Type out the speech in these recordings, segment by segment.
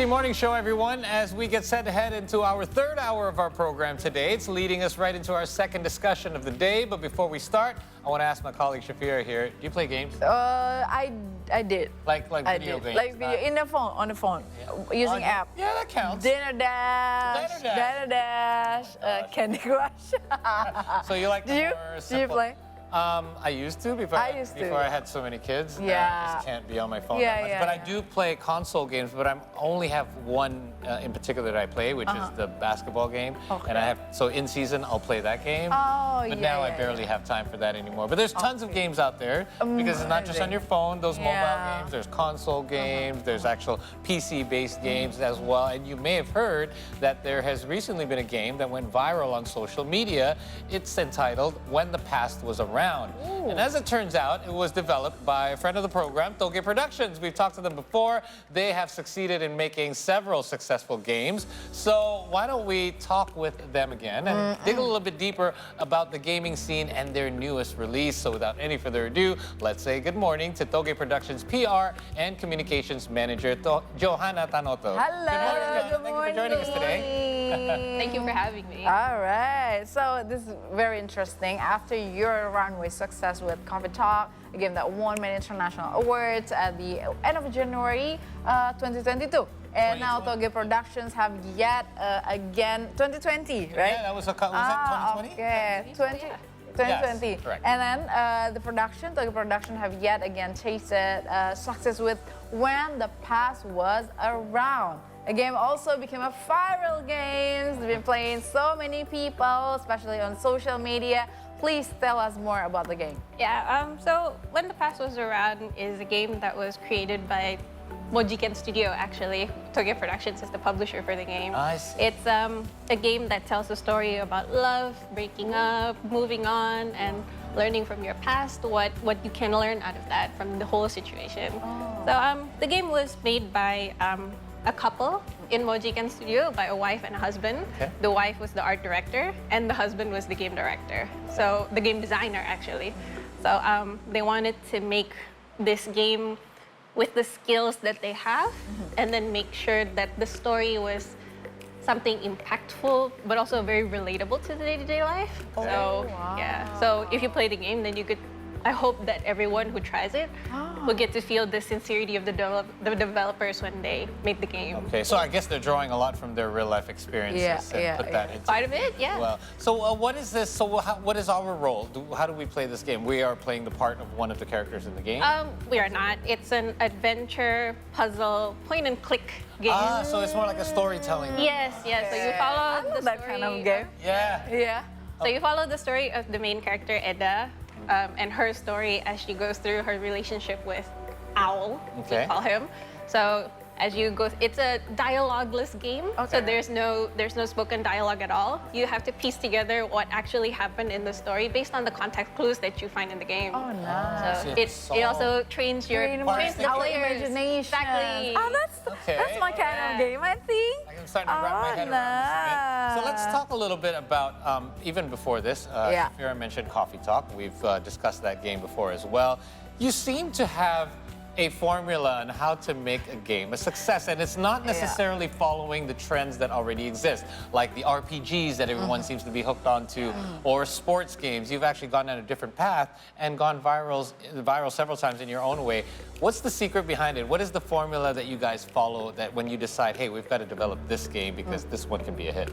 Morning Show, everyone. As we get set to head into our third hour of our program today, it's leading us right into our second discussion of the day. But before we start, I want to ask my colleague Shafira here, do you play games? I did. Like video games? Like video, in the phone, on the phone, using app. Yeah, that counts. Dinner Dash, Candy Crush. So you like the more Do you simple... play? I used to before I had so many kids. Yeah. I just can't be on my phone Yeah, that much. yeah, But I yeah. do play console games, but I only have one in particular that I play, which is the basketball game. Okay. And so in season, I'll play that game. Oh, But yeah, now I yeah, barely have time for that anymore. But there's tons of games out there because it's not just on your phone, those mobile Yeah. games. There's console games, there's actual PC-based games as well. And you may have heard that there has recently been a game that went viral on social media. It's entitled When the Past Was Around. And as it turns out, it was developed by a friend of the program, Toge Productions. We've talked to them before. They have succeeded in making several successful games. So why don't we talk with them again and dig a little bit deeper about the gaming scene and their newest release. So without any further ado, let's say good morning to Toge Productions PR and Communications Manager, Johana Tanoto. Hello. Good morning, Johana. Thank you for joining us today. Thank you for having me. All right. So this is very interesting. After your runway success with Coffee Talk, a game that won many international awards at the end of January 2022. And now Toge Productions have yet again 2020, right? Yeah, that was that 2020? Okay, 2020. Yes, correct. And then Toge Production have yet again tasted success with When the Past Was Around. The game also became a viral game. It's been playing so many people, especially on social media. Please tell us more about the game. Yeah, so When the Past Was Around is a game that was created by Mojiken Studio, actually. Toge Productions is the publisher for the game. I see. It's a game that tells a story about love, breaking up, moving on, and learning from your past, what you can learn out of that from the whole situation. So the game was made by a couple in Mojiken Studio, by a wife and a husband. Okay. The wife was the art director and the husband was the game director. So the game designer, actually. So they wanted to make this game with the skills that they have and then make sure that the story was something impactful but also very relatable to the day-to-day life. So yeah, so if you play the game, then you could, I hope that everyone who tries it will get to feel the sincerity of the developers when they make the game. Okay, so I guess they're drawing a lot from their real life experiences and put that into Part of it, yeah. well. So what is this? So what is our role? How do we play this game? We are playing the part of one of the characters in the game? We are not. It's an adventure, puzzle, point and click game. So it's more like a storytelling. Yes, yes. So you follow the that story. kind of game. Yeah. So you follow the story of the main character, Edda, and her story as she goes through her relationship with Owl, Okay. we call him. So as you go, it's a dialogueless game. So there's no spoken dialogue at all. You have to piece together what actually happened in the story based on the context clues that you find in the game. Oh, nice. So it also trains your Train trains the our players. imagination. Exactly. Oh, that's my kind of game, I think. I'm starting to wrap my head around this a bit. So let's talk a little bit about, even before this, Shafira mentioned Coffee Talk. We've discussed that game before as well. You seem to have a formula on how to make a game a success, and it's not necessarily following the trends that already exist, like the RPGs that everyone seems to be hooked onto, or sports games. You've actually gone down a different path and gone viral several times in your own way. What's the secret behind it? What is the formula that you guys follow that when you decide, hey, we've got to develop this game because this one can be a hit?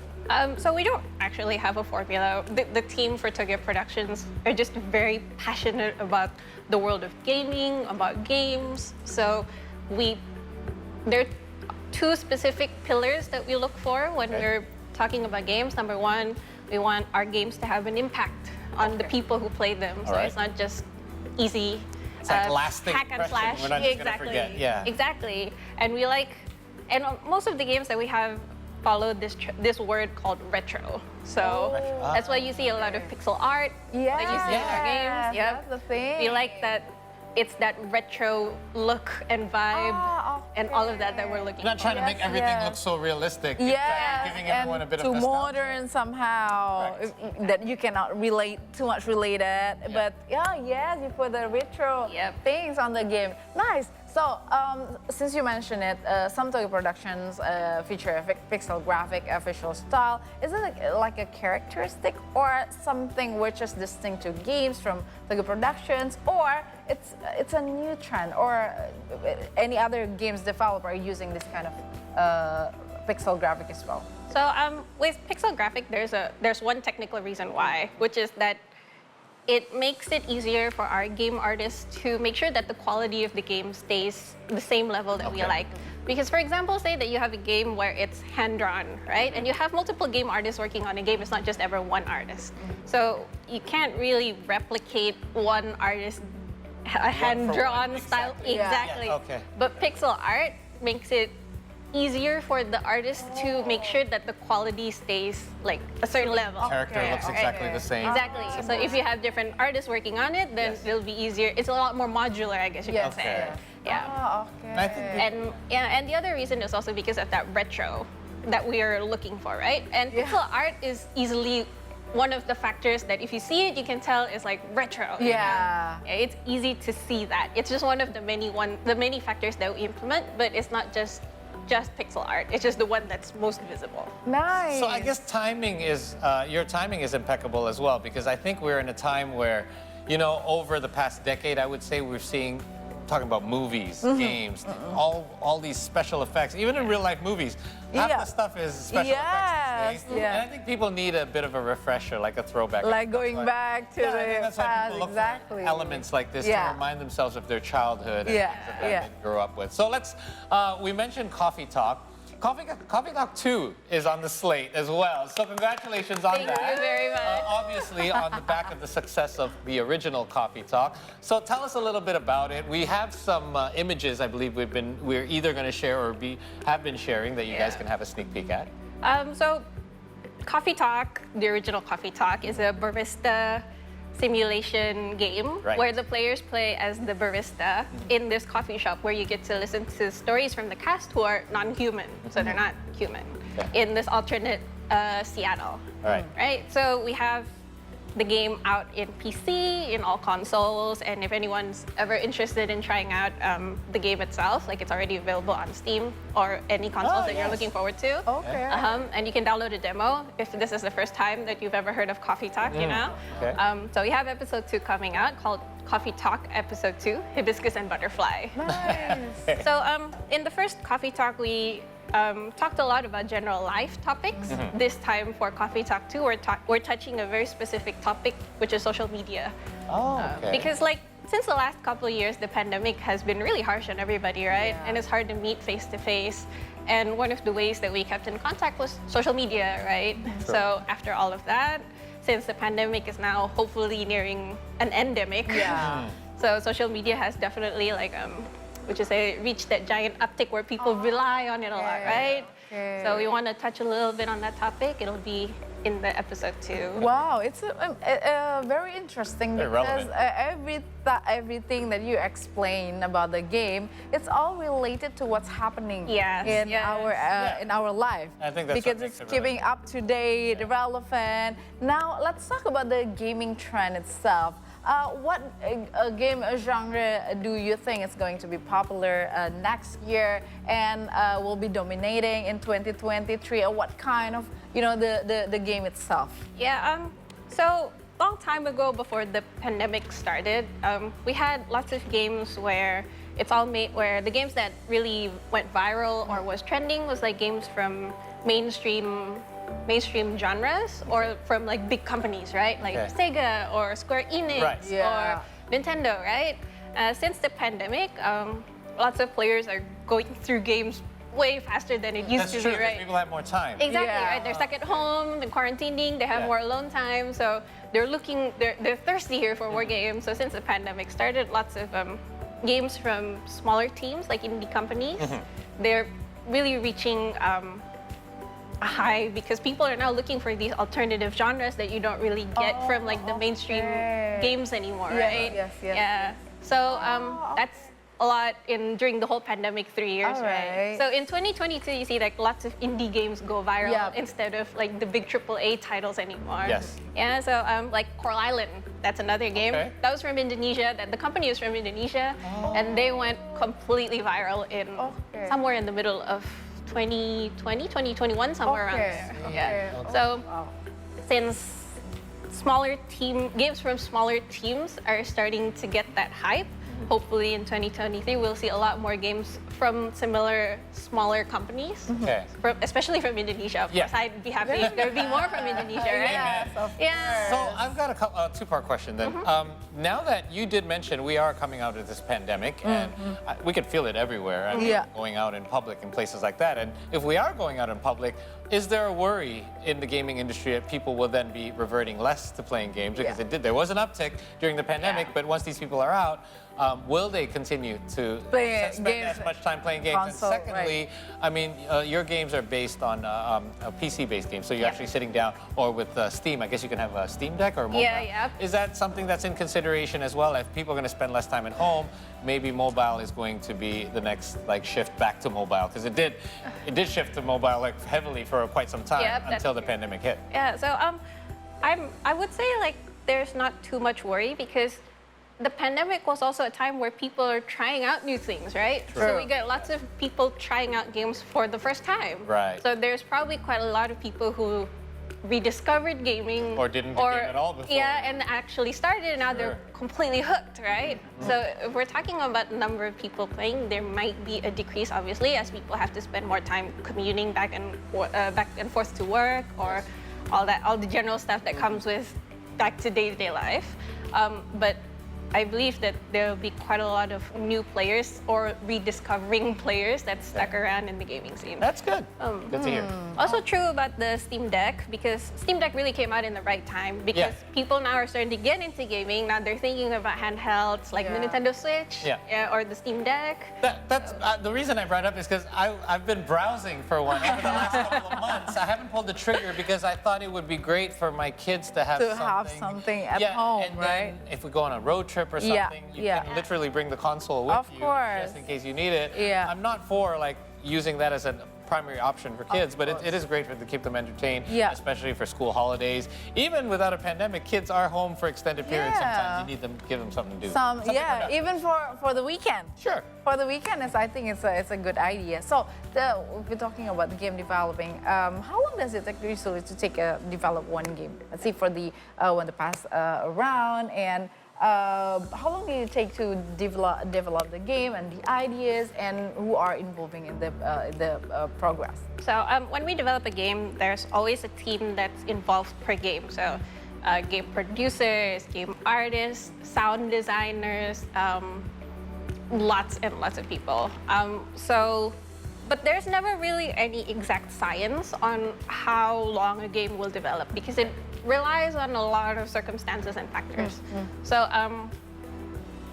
So we don't actually have a formula. The team for Toge Productions are just very passionate about the world of gaming, about games. So there are two specific pillars that we look for when we're talking about games. Number one, we want our games to have an impact on the people who play them. So it's not just easy. It's like lasting hack and impression. slash. We're not just gonna forget. Yeah. Exactly. And we and most of the games that we have follow this word called retro. So that's why you see a lot of pixel art that you see in our games. That's the thing. We like that it's that retro look and vibe and all of that we're looking for. Not trying to make everything look so realistic. Yes, Giving everyone a bit of too nostalgia. modern somehow, that you cannot relate too much related. But yes, you put the retro things on the game. Nice. So, since you mentioned it, some Toge productions feature a pixel graphic, a visual style. Is it like a characteristic or something which is distinct to games from Toge productions, or it's a new trend, or any other games developer are using this kind of pixel graphic as well? So with pixel graphic, there's one technical reason why, which is that it makes it easier for our game artists to make sure that the quality of the game stays the same level that we like. Because for example, say that you have a game where it's hand-drawn, right? And you have multiple game artists working on a game, it's not just ever one artist. So you can't really replicate one artist, a hand-drawn style. Exactly. Yeah, okay. But pixel art makes it easier for the artist to make sure that the quality stays like a certain level. Character looks exactly the same. Exactly. So if you have different artists working on it, then it'll be easier. It's a lot more modular, I guess you can say. Yeah. Oh, okay. I think And the other reason is also because of that retro that we are looking for, right? And pixel art is easily one of the factors that if you see it, you can tell is like retro. Yeah. It's easy to see that. It's just one of the many factors that we implement, but it's not just pixel art. It's just the one that's most visible. Nice. So I guess timing is, your timing is impeccable as well, because I think we're in a time where, you know, over the past decade, I would say we're seeing, talking about movies, games, all these special effects, even in real life movies, half the stuff is special effects these days. And I think people need a bit of a refresher, like a throwback. Like going back to I think the that's why past, people look exactly. for elements like this to remind themselves of their childhood and things that they grew up with. So let's, we mentioned Coffee Talk. Coffee Talk 2 is on the slate as well. So congratulations on that. Thank you very much. Obviously on the back of the success of the original Coffee Talk. So tell us a little bit about it. We have some images I believe we're either going to share or have been sharing that you guys can have a sneak peek at. So Coffee Talk, the original Coffee Talk, is a barista simulation game where the players play as the barista in this coffee shop where you get to listen to stories from the cast who are non-human, so they're not human, in this alternate Seattle. Right? So we have the game out in PC, in all consoles, and if anyone's ever interested in trying out the game itself, like it's already available on Steam or any consoles that you're looking forward to. Okay. And you can download a demo if this is the first time that you've ever heard of Coffee Talk, you know? So we have episode 2 coming out called Coffee Talk Episode 2, Hibiscus and Butterfly. Nice. So in the first Coffee Talk, we talked a lot about general life topics. This time for Coffee Talk 2, we're touching a very specific topic, which is social media. Because like, since the last couple of years, the pandemic has been really harsh on everybody, right? And it's hard to meet face to face. And one of the ways that we kept in contact was social media, right? So after all of that, since the pandemic is now hopefully nearing an endemic, so social media has definitely like, which is reached that giant uptick where people rely on it a lot, right? So we want to touch a little bit on that topic. It'll be in the episode 2. Wow, it's very interesting because everything that you explain about the game, it's all related to what's happening in our life. I think that's because it's keeping up to date, relevant. Now let's talk about the gaming trend itself. What game genre do you think is going to be popular next year and will be dominating in 2023? Or what kind of, you know, the game itself? So long time ago, before the pandemic started, we had lots of games where it's all made, where the games that really went viral or was trending was like games from mainstream genres or from like big companies, right? Like Sega or Square Enix or Nintendo, right? Since the pandemic, lots of players are going through games way faster than it used to be, right? People have more time. Exactly, right? They're stuck at home, they're quarantining, they have more alone time, so they're thirsty here for more games. So since the pandemic started, lots of games from smaller teams, like indie companies, they're really reaching a high because people are now looking for these alternative genres that you don't really get from like the mainstream games anymore, right? So that's a lot during the whole pandemic 3 years, right? So in 2022, you see like lots of indie games go viral instead of like the big AAA titles anymore. So like Coral Island That's another game. Okay. That was from Indonesia. The company is from Indonesia, and they went completely viral in somewhere in the middle of 2020, 2021, somewhere around there. Yeah. So since games from smaller teams are starting to get that hype, hopefully in 2023 we'll see a lot more games from smaller companies, especially from Indonesia. Of course, I'd be happy if there would be more from Indonesia, right? Yes, of Yeah. So I've got a two-part question then. Now that you did mention we are coming out of this pandemic, and we could feel it everywhere, I mean, going out in public and places like that. And if we are going out in public, is there a worry in the gaming industry that people will then be reverting less to playing games? Because there was an uptick during the pandemic, but once these people are out, will they continue to spend as much time playing games? Console, and secondly, I mean, your games are based on a PC-based game, so you're actually sitting down, or with Steam, I guess you can have a Steam Deck or mobile. Yeah. Is that something that's in consideration as well? If people are going to spend less time at home, maybe mobile is going to be the next shift back to mobile, because it did shift to mobile heavily for quite some time until the pandemic hit. Yeah. So I would say there's not too much worry, because the pandemic was also a time where people are trying out new things, right? True. So we get lots of people trying out games for the first time. Right. So there's probably quite a lot of people who rediscovered gaming. Or didn't game at all before. Yeah, and actually started, and now they're completely hooked, right? So if we're talking about the number of people playing, there might be a decrease, obviously, as people have to spend more time commuting back and forth to work, or all the general stuff that comes with back to day-to-day life. But I believe that there will be quite a lot of new players or rediscovering players that stuck around in the gaming scene. That's good. Good to hear. Also true about the Steam Deck, because Steam Deck really came out in the right time, because people now are starting to get into gaming. Now they're thinking about handhelds like the Nintendo Switch or the Steam Deck. That's the reason I brought it up is because I've been browsing for one over the last couple of months. I haven't pulled the trigger because I thought it would be great for my kids to have something at home, and right? Then if we go on a road trip or something, you can literally bring the console with you just in case you need it. Yeah. I'm not for using that as a primary option for kids, but it is great to keep them entertained, especially for school holidays. Even without a pandemic, kids are home for extended periods. Sometimes you need to give them something to do. Even for the weekend. Sure. For the weekend, I think it's a good idea. So we're talking about the game developing. How long does it take usually to develop one game? Let's see for the when the pass around, and how long did it take to develop the game and the ideas, and who are involving in the progress? So when we develop a game, there's always a team that's involved per game. So game producers, game artists, sound designers, lots and lots of people. But there's never really any exact science on how long a game will develop, because it relies on a lot of circumstances and factors. So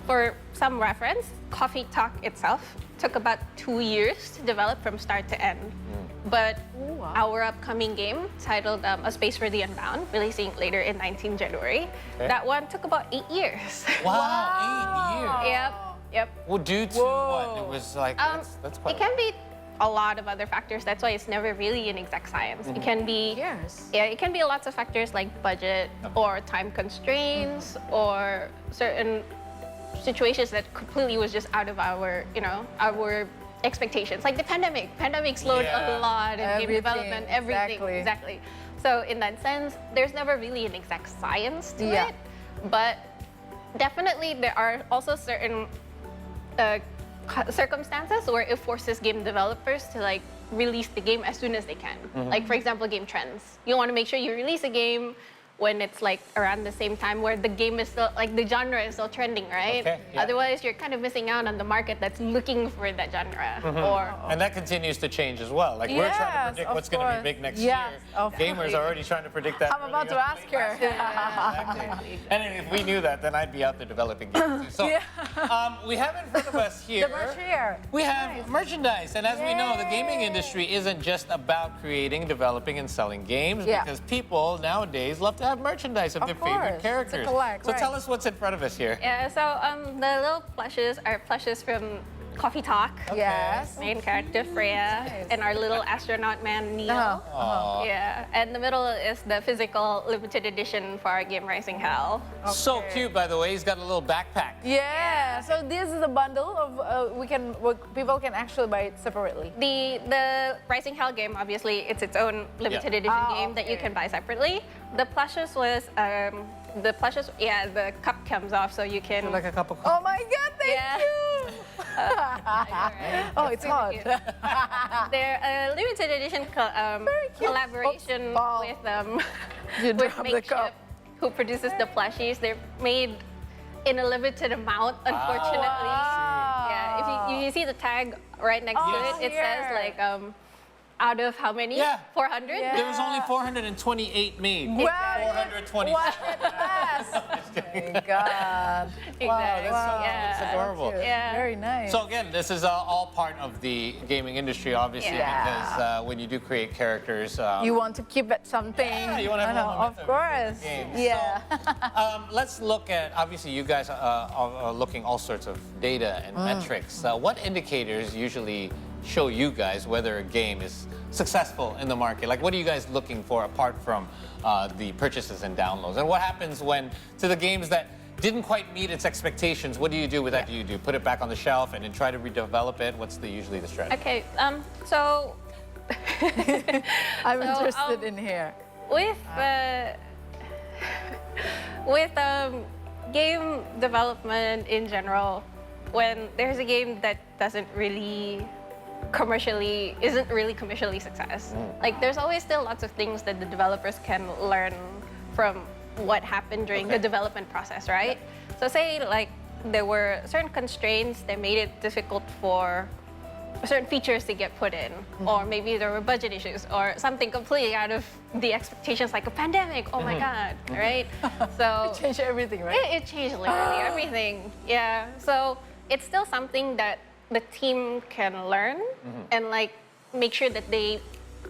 for some reference, Coffee Talk itself took about 2 years to develop from start to end. But our upcoming game, titled A Space for the Unbound, releasing later in 19 January, that one took about 8 years. Wow, 8 years. Yep. Well, due to what? It was that's quite. It can be a lot of other factors. That's why it's never really an exact science. It can be it can be lots of factors like budget or time constraints or certain situations that completely was just out of our expectations. Like the pandemic. Pandemic slowed a lot in game development, everything. Exactly. So in that sense, there's never really an exact science to it. But definitely there are also certain circumstances where it forces game developers to release the game as soon as they can. Like for example, game trends. You want to make sure you release a game when it's around the same time where the game is still, the genre is still trending, right? Otherwise, you're kind of missing out on the market that's looking for that genre. And that continues to change as well. We're trying to predict what's going to be big next year. Gamers are already trying to predict that. I'm about to ask her. Exactly. And if we knew that, then I'd be out there developing games too. So we have in front of us here, we have merchandise. And as we know, the gaming industry isn't just about creating, developing, and selling games, because people nowadays love to have merchandise of their favorite characters. Collect, so tell us what's in front of us here. Yeah, so the little plushes are plushes from Coffee Talk. Yes. Main character Freya, Nice. and our little astronaut man Neil. Aw. Yeah, and the middle is the physical limited edition for our game Rising Hell. So Okay. cute, by the way. He's got a little backpack. Yeah. So this is a bundle of people can actually buy it separately. The Rising Hell game, obviously, it's its own limited edition Ah, game that you okay. can buy separately. The plushes yeah, the cup comes off, so you can. Like a cup of coffee. Oh my God! Thank Yeah. you. Oh, it's hot. They're a limited edition collaboration Oops, ball. with You with dropped the cup. Makeshift, who produces the plushies. They're made in a limited amount, unfortunately. Wow. Yeah, if you see the tag right next to Oh, it, it says here. like out of how many? Yeah. 400. Yeah. There was only 428 made. Wow. 420. What less? Oh my God. Exactly. Wow, Yeah. that's adorable. Yeah. Very nice. So again, this is all part of the gaming industry, obviously, Yeah. because when you do create characters, You want to keep it something. Yeah, you want to have I a know, moment of course. games. Yeah. So, let's look at, obviously, you guys are looking all sorts of data and metrics. What indicators usually show you guys whether a game is successful in the market? Like, what are you guys looking for apart from the purchases and downloads? And what happens when, to the games that didn't quite meet its expectations, what do you do with that? Do you put it back on the shelf and then try to redevelop it? What's usually the strategy? Okay. So I'm So, interested in here. with with game development in general, when there's a game that isn't really commercially success, like there's always still lots of things that the developers can learn from what happened during the development process, right? So say like there were certain constraints that made it difficult for certain features to get put in, or maybe there were budget issues or something completely out of the expectations, like a pandemic. Oh my God, right? So Change everything, right? it changed literally everything. Yeah. So it's still something that the team can learn and like make sure that they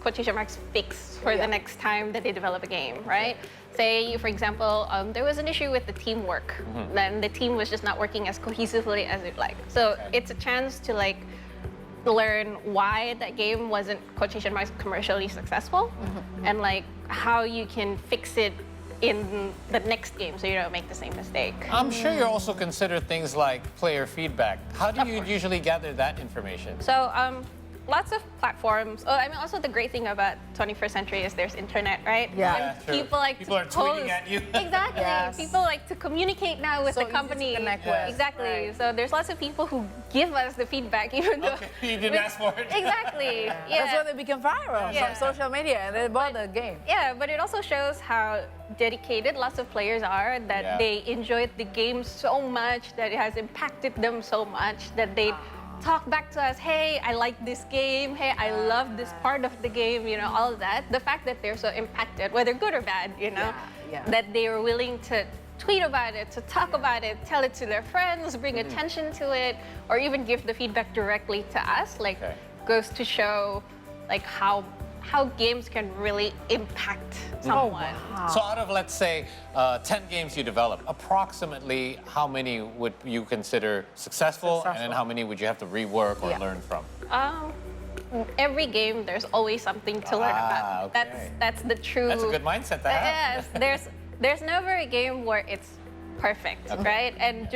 quotation marks fix for the next time that they develop a game, right? Say, for example, there was an issue with the teamwork. Then the team was just not working as cohesively as it like. So it's a chance to like learn why that game wasn't quotation marks commercially successful, and like how you can fix it in the next game so you don't make the same mistake. I'm sure you also consider things like player feedback. How do you usually gather that information? So lots of platforms. Oh, I mean, also the great thing about 21st century is there's internet, right? Yeah. And true. people like People to are tweeting post. at you. Exactly. Yes. People like to communicate now with So the easy to company. connect with. Exactly. Right. So there's lots of people who give us the feedback, even though Okay, you didn't ask for it. Exactly. Yeah. That's why they become viral Yeah. from social media and they bought the game. Yeah, but it also shows how dedicated lots of players are, that Yeah. they enjoyed the game so much, that it has impacted them so much, that they talk back to us, hey, I like this game, hey, I love this part of the game, you know, all of that. The fact that they're so impacted, whether good or bad, you know, Yeah. that they are willing to tweet about it, to talk about it, tell it to their friends, bring attention to it, or even give the feedback directly to us, like goes to show like how games can really impact someone. So out of, let's say, 10 games you develop, approximately how many would you consider successful, and then how many would you have to rework or Yeah. learn from? Every game, there's always something to learn about. okay. That's the true. That's a good mindset to have. Yes, there's never a game where it's perfect, right? And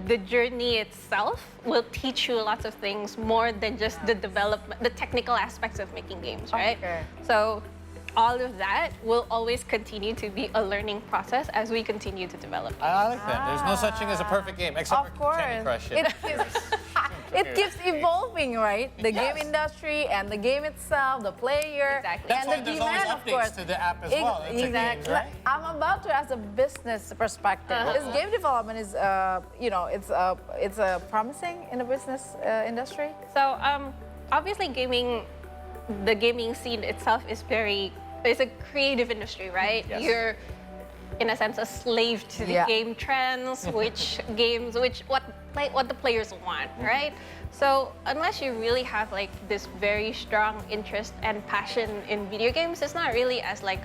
the journey itself will teach you lots of things more than just the development, the technical aspects of making games, right? Okay. So all of that will always continue to be a learning process as we continue to develop. I like that. There's no such thing as a perfect game, except Of for Candy course. Crush. It keeps evolving, right? The game Yes. industry and the game itself, the player, Exactly. That's and why the there's demand, always of updates course. to the app as well. It's a Exactly. game, right? I'm about to ask a business perspective. Is game development is, it's promising in the business industry? So obviously the gaming scene itself is it's a creative industry, right? Yes. You're in a sense a slave to the Yeah. game trends, what the players want, right? So unless you really have like this very strong interest and passion in video games, it's not really as like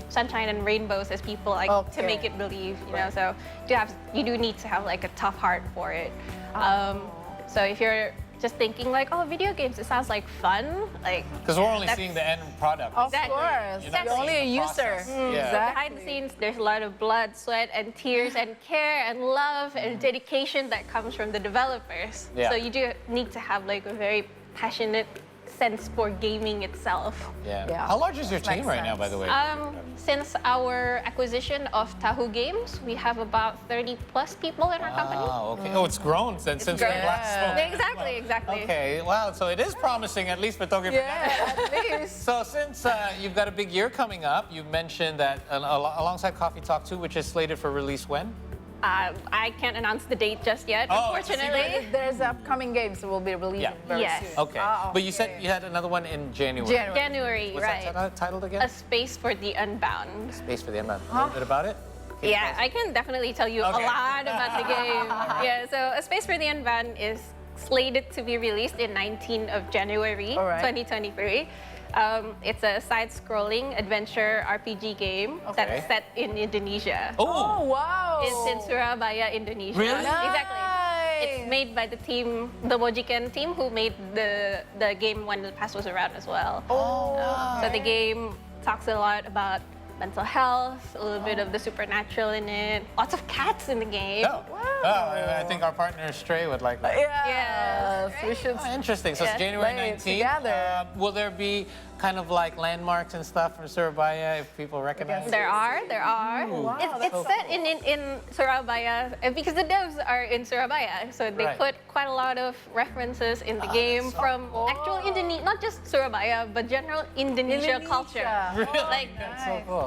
sunshine and rainbows as people like to make it believe, you know. So you do need to have like a tough heart for it. So if you're just thinking like, oh, video games, it sounds like fun. Like, Because we're only that's- seeing the end product. Of Exactly. course. You're not You're only a seeing the user. process. Yeah. Exactly. behind the scenes, there's a lot of blood, sweat, and tears, and care, and love, and dedication that comes from the developers. Yeah. So you do need to have like a very passionate sense for gaming itself. Yeah. Yeah. How large is your team Makes right now, by sense. the way? Since our acquisition of Tahu Games, we have about 30 plus people in our company. Wow, okay. Oh, it's grown since we grown. last spoke. Exactly, exactly. Okay, wow. So it is promising, at least for Toge. Yeah, at least. So since you've got a big year coming up, you mentioned that alongside Coffee Talk 2, which is slated for release when? I can't announce the date just yet, Oh, it's a unfortunately. There's upcoming games that will be releasing Yeah. very Yes. soon. Okay. Oh, But you said okay. you had another one in January. January, What's right. that titled again? A Space for the Unbound. Space for the Unbound. A little bit about it? Can you Yeah, tell us? I can definitely tell you Okay. a lot about the game. Yeah, so A Space for the Unbound is slated to be released in 19th of January, All right. 2023. It's a side-scrolling adventure RPG game Okay. that's set in Indonesia. Oh, wow. It's in Surabaya, Indonesia. Really? Exactly. Nice. It's made by the team, the Mojiken team, who made the game when the past was around as well. Oh, So the game talks a lot about mental health, a little bit of the supernatural in it, lots of cats in the game. Oh. Oh, I think our partner Stray would like that. yes. We should. Oh, interesting. So it's Yes. January Play it 19th. together. Will there be kind of like landmarks and stuff from Surabaya if people recognize it? There are. wow, It's that's so set in Surabaya because the devs are in Surabaya, so they Right. put quite a lot of references in the game so from actual Indonesia, not just Surabaya, but general Indonesia culture. Really? Like That's so cool.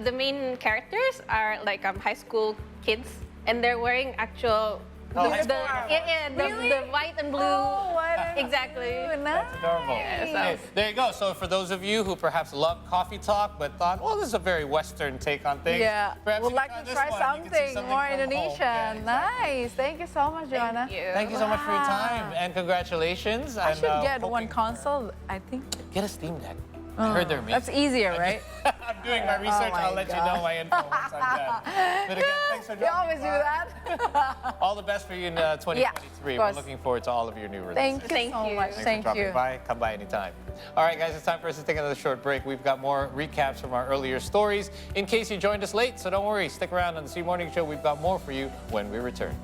the main characters are like high school kids, and they're wearing actual Oh, high school the white and blue. Oh, what Exactly. Nice. That's adorable. so- Hey, there you go. So for those of you who perhaps love Coffee Talk but thought, well, this is a very Western take on things. Yeah, perhaps would if you like try to this try one, you can see something more from home. Indonesian. Yeah, exactly. Nice. Thank you so much, Johana. Thank you. Thank you so much for your time and congratulations. I and, should get hoping- one console, I think. Get a Steam Deck. I heard they're amazing. That's easier, right? I'm doing my research. my I'll let you know God. my info once I'm done. But again, thanks for You joining always me. do that. All the best for you in 2023. of We're course. looking forward to all of your new releases. Thank you Thank so you. much. Thanks for Thank dropping you. by. Come by anytime. All right, guys, it's time for us to take another short break. We've got more recaps from our earlier stories in case you joined us late. So don't worry, stick around on the C Morning Show. We've got more for you when we return.